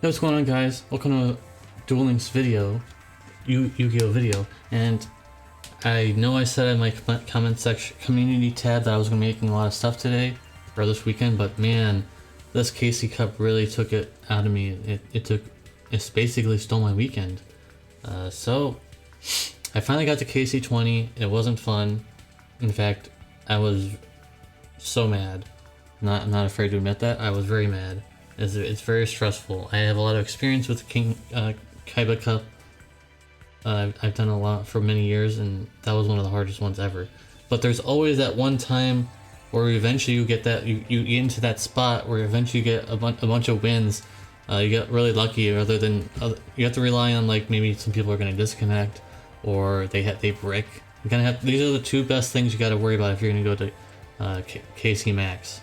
Hey, what's going on, guys? Welcome to Duel Link's video, Yugioh video, and I know I said in my comment section, community tab, that I was going to be making a lot of stuff today, or this weekend, but man, this KC Cup really took it out of me. It's basically stole my weekend. So, I finally got to KC 20, it wasn't fun. In fact, I was so mad. I'm not afraid to admit that, I was very mad. It's very stressful. I have a lot of experience with King Kaiba Cup. I've done a lot for many years, and that was one of the hardest ones ever. But there's always that one time where eventually you get that you get into that spot where eventually you get a bunch of wins. You get really lucky, rather than you have to rely on, like, maybe some people are gonna disconnect or they brick. You kind of have, these are the two best things you got to worry about if you're gonna go to KC Max.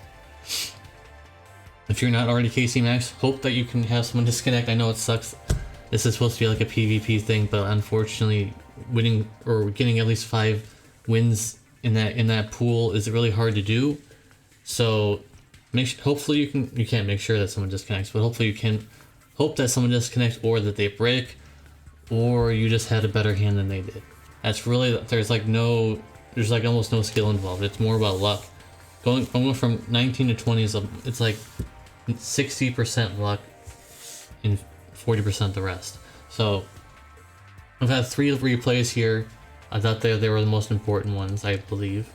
If you're not already KC Max, hope that you can have someone disconnect. I know it sucks. This is supposed to be like a PvP thing, but unfortunately, winning or getting at least 5 wins in that pool is really hard to do. So, hopefully you can't make sure that someone disconnects, but hopefully you can hope that someone disconnects, or that they break, or you just had a better hand than they did. That's really, there's like almost no skill involved. It's more about luck. Going from 19 to 20 is it's like 60% luck and 40% the rest. So I've had 3 replays here. I thought they were the most important ones, I believe.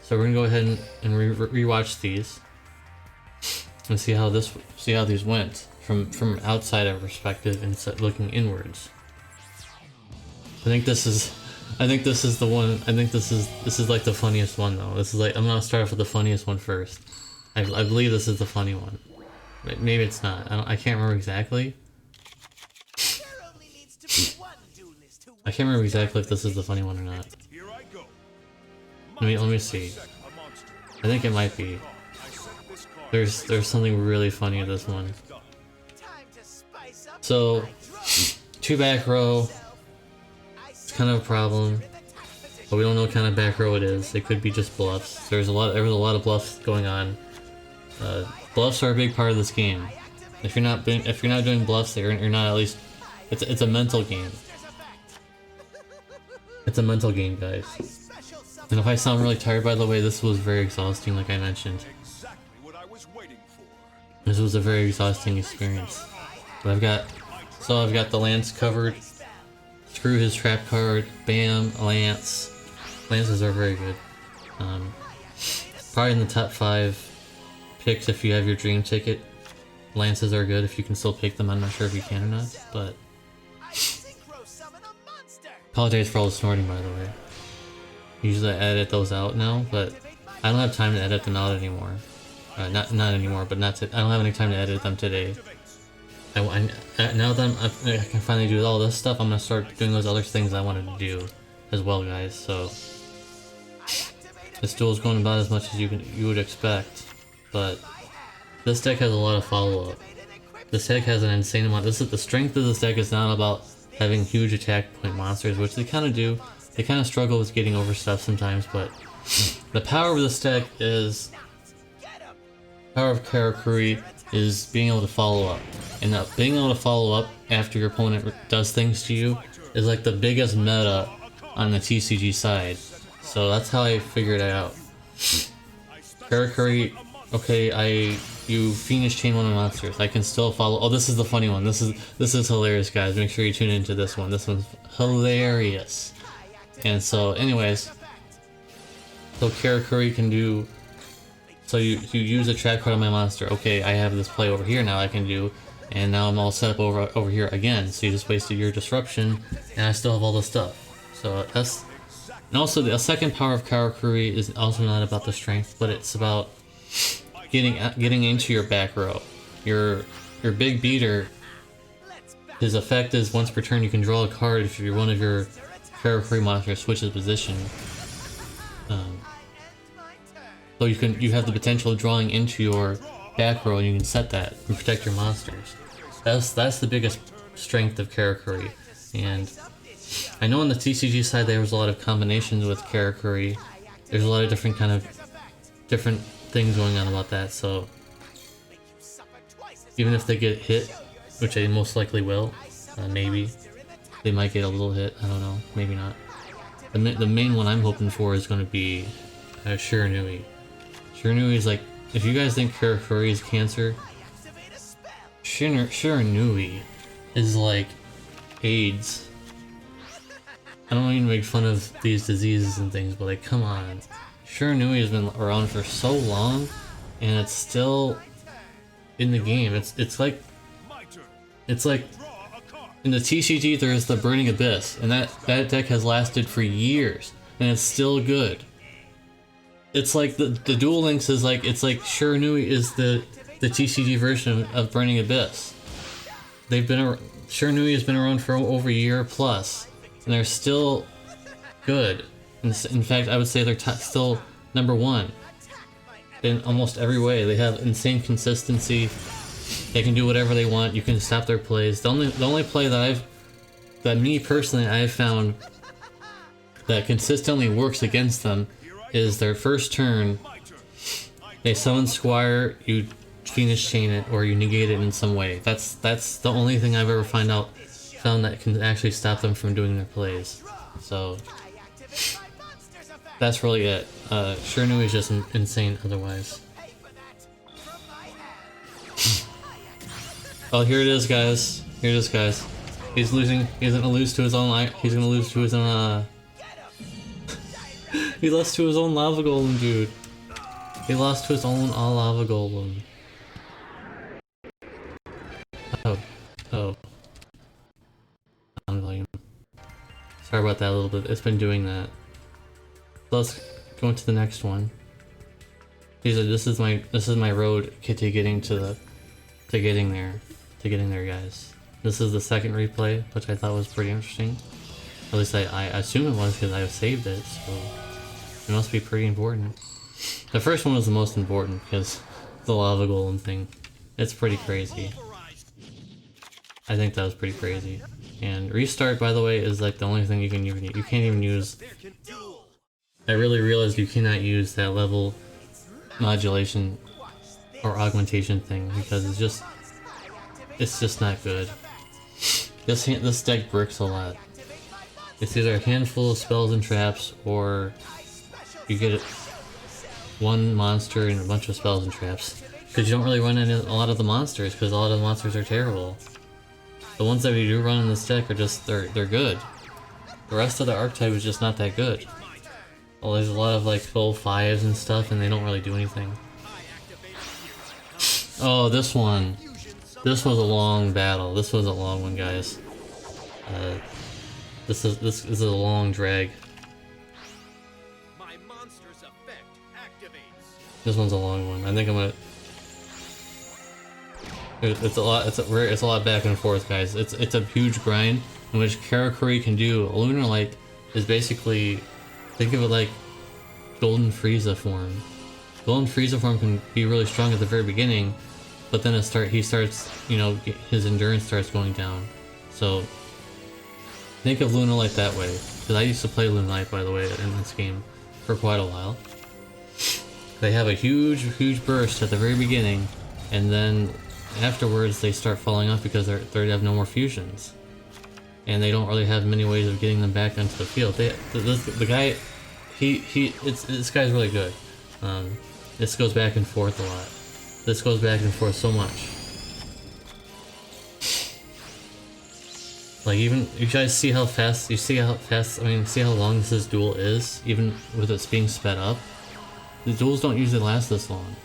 So we're gonna go ahead and rewatch these and see how these went from outside our perspective instead looking inwards. I think this is the one. I think this is like the funniest one though. This is like, I'm gonna start off with the funniest one first. I believe this is the funny one. Maybe it's not. I can't remember exactly. I can't remember exactly if this is the funny one or not. Let me see. I think it might be. There's something really funny in this one. So, 2 back row. It's kind of a problem, but we don't know what kind of back row it is. It could be just bluffs. There was a lot of bluffs going on. Bluffs are a big part of this game. If you're not doing bluffs, you're not at least. It's a mental game. It's a mental game, guys. And if I sound really tired, by the way, this was very exhausting, like I mentioned. This was a very exhausting experience. But I've got the Lance covered. Screw his trap card. Bam, Lance. Lances are very good. Probably in the top 5 picks if you have your dream ticket. Lances are good if you can still pick them. I'm not sure if you can or not, but apologize for all the snorting, by the way. Usually I edit those out now, but I don't have time to edit them out anymore. Not anymore, but I don't have any time to edit them today. Now that I can finally do all this stuff, I'm gonna start doing those other things I wanted to do as well, guys. So this duel's going about as much as you would expect, but this deck has a lot of follow-up. This deck has an insane amount. The strength of this deck is not about having huge attack point monsters, which they kind of do. They kind of struggle with getting over stuff sometimes, but the power of this deck is. Power of Karakuri is being able to follow up. And being able to follow up after your opponent does things to you is like the biggest meta on the TCG side. So that's how I figured it out. Karakuri, okay, you Fiendish chain one of monsters. I can still follow. Oh, this is the funny one. This is hilarious, guys. Make sure you tune into this one. This one's hilarious. And so, anyways, so Karakuri can do. So you use a trap card on my monster. Okay, I have this play over here now I can do, and now I'm all set up over here again. So you just wasted your disruption, and I still have all the stuff. So that's, and also the second power of Karakuri is also not about the strength, but it's about getting into your back row. Your big beater. His effect is once per turn you can draw a card if one of your Karakuri monsters switches position. So you have the potential of drawing into your back row, and you can set that and protect your monsters. That's the biggest strength of Karakuri. And I know on the TCG side there was a lot of combinations with Karakuri. There's a lot of different things going on about that. So even if they get hit, which they most likely will. Maybe. They might get a little hit, I don't know, maybe not. The main one I'm hoping for is going to be Shiranui. Shiranui is like, if you guys think Karakuri is cancer, Shiranui is like AIDS. I don't even make fun of these diseases and things, but like, come on. Shiranui has been around for so long, and it's still in the game. It's like in the TCG there's the Burning Abyss, and that deck has lasted for years, and it's still good. It's like the Duel Links is like, it's like Shiranui is the TCG version of Burning Abyss. Shiranui has been around for over a year plus, and they're still good. In fact, I would say they're still #1 in almost every way. They have insane consistency. They can do whatever they want. You can stop their plays. The only play that me personally I've found that consistently works against them is their first turn. They summon Squire, you Phoenix Chain it, or you negate it in some way. That's the only thing I've ever found that can actually stop them from doing their plays. So that's really it. Shiranui is just insane otherwise. Oh, here it is, guys. Here it is, guys. He's losing. He's gonna lose to his own. He's gonna lose to his own. He lost to his own lava golem, dude. He lost to his own lava golem. Oh. On volume. Sorry about that a little bit. It's been doing that. Let's go into the next one. This is my road to getting there, guys. This is the second replay, which I thought was pretty interesting. At least I assume it was because I saved it, so it must be pretty important. The first one was the most important because the lava golem thing. It's pretty crazy. I think that was pretty crazy. And restart, by the way, is like the only thing you can't even use. I really realized you cannot use that level modulation or augmentation thing because it's just not good. This deck bricks a lot. It's either a handful of spells and traps, or you get one monster and a bunch of spells and traps. Because you don't really run into a lot of the monsters, because a lot of the monsters are terrible. The ones that we do run in this deck are just, they're good. The rest of the archetype is just not that good. Well, there's a lot of like full 5s and stuff, and they don't really do anything. Oh, this one. This was a long battle. This was a long one, guys. This is a long drag. This one's a long one. I think I'm gonna. It's a lot back and forth, guys. It's a huge grind in which Karakuri can do. Lunar Light is basically, think of it like Golden Frieza form. Golden Frieza form can be really strong at the very beginning, but then he starts, you know, his endurance starts going down. So think of Lunar Light that way. Because I used to play Lunar Light, by the way, in this game for quite a while. They have a huge burst at the very beginning, and then afterwards they start falling off because they have no more fusions, and they don't really have many ways of getting them back onto the field. The guy, this guy's really good. This goes back and forth a lot. This goes back and forth so much. Like, even you guys see how fast see how long this duel is, even with it being sped up. The duels don't usually last this long.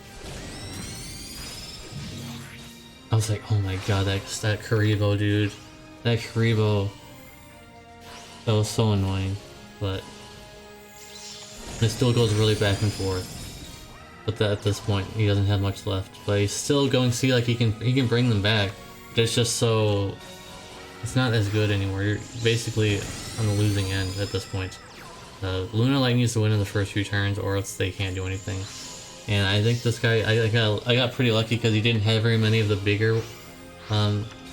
I was like, oh my god, that Karibo, dude. That Karibo. That was so annoying. But it still goes really back and forth. But at this point, he doesn't have much left. But he's still going to see like he can bring them back. But it's just so, it's not as good anymore. You're basically on the losing end at this point. Lunar Light needs to win in the first few turns, or else they can't do anything. And I think this guy, I got pretty lucky because he didn't have very many of the bigger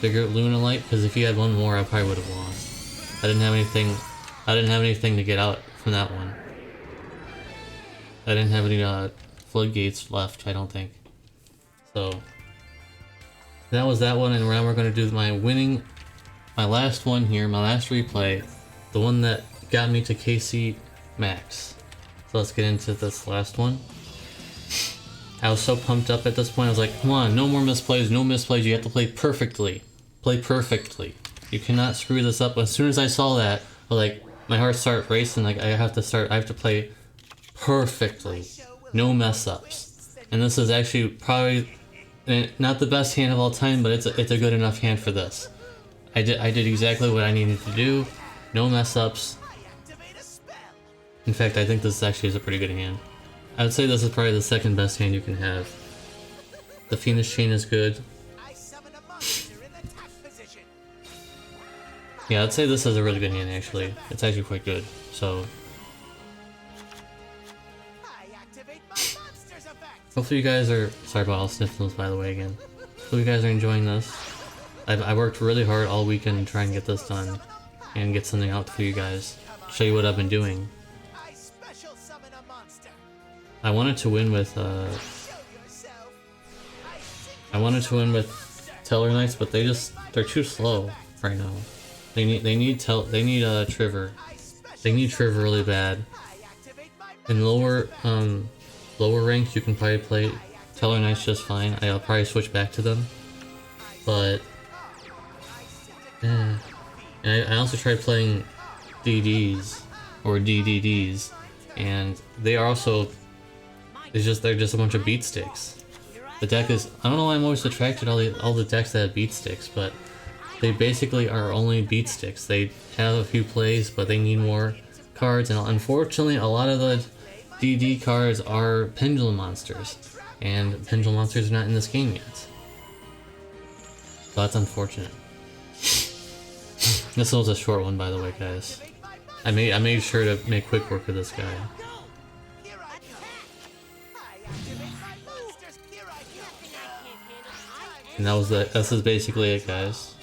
Lunar Light. Because if he had one more, I probably would have lost. I didn't have anything to get out from that one. I didn't have any floodgates left, I don't think. So That was that one, and now we're going to do my last one here, my last replay, the one that got me to KC Max. So let's get into this last one. I was so pumped up at this point, I was like, come on, no more misplays, no misplays, you have to play perfectly. Play perfectly. You cannot screw this up. As soon as I saw that, I was like, my heart started racing, like I have to play perfectly. No mess ups. And this is actually probably not the best hand of all time, but it's a good enough hand for this. I did exactly what I needed to do. No mess ups. In fact, I think this actually is a pretty good hand. I would say this is probably the second best hand you can have. The Fiendish Chain is good. Yeah, I'd say this is a really good hand actually. It's actually quite good. So hopefully you guys are, sorry about all sniffles by the way again. Hopefully you guys are enjoying this. I worked really hard all weekend to try and get this done and get something out for you guys. Show you what I've been doing. I wanted to win with Teller Knights, but they're too slow right now. They need Trigger. They need Trigger really bad. In lower ranks you can probably play Teller Knights just fine. I'll probably switch back to them. But and I also tried playing DDs or DDDs, and they are also they're just a bunch of beat sticks. The deck is, I don't know why I'm always attracted to all the decks that have beat sticks, but they basically are only beat sticks. They have a few plays, but they need more cards, and unfortunately a lot of the DD cards are Pendulum Monsters, and Pendulum Monsters are not in this game yet. So that's unfortunate. This was a short one, by the way, guys. I made sure to make quick work of this guy. And this is basically it, guys.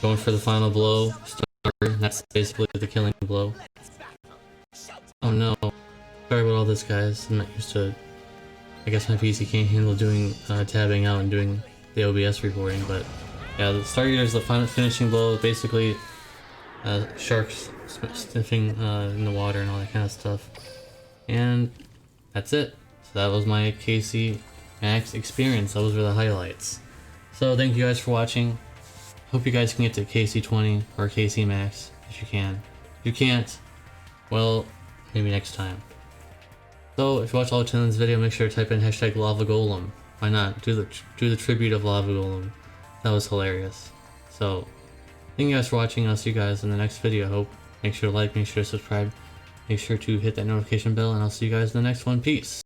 Going for the final blow. That's basically the killing blow. Oh no. Sorry about all this, guys. I'm not used to... I guess my PC can't handle doing tabbing out and doing the OBS recording, but yeah, the Stargazer is the final finishing blow. Basically, sharks sniffing in the water and all that kind of stuff. And that's it. So that was my KC Max experience. Those were the highlights. So thank you guys for watching. Hope you guys can get to KC20 or KC Max if you can. If you can't, well, maybe next time. So if you watch all the this video, make sure to type in hashtag Lava Golem. Why not? Do the tribute of Lava Golem. That was hilarious. So thank you guys for watching. I'll see you guys in the next video. I hope. Make sure to like, make sure to subscribe, make sure to hit that notification bell, and I'll see you guys in the next one. Peace.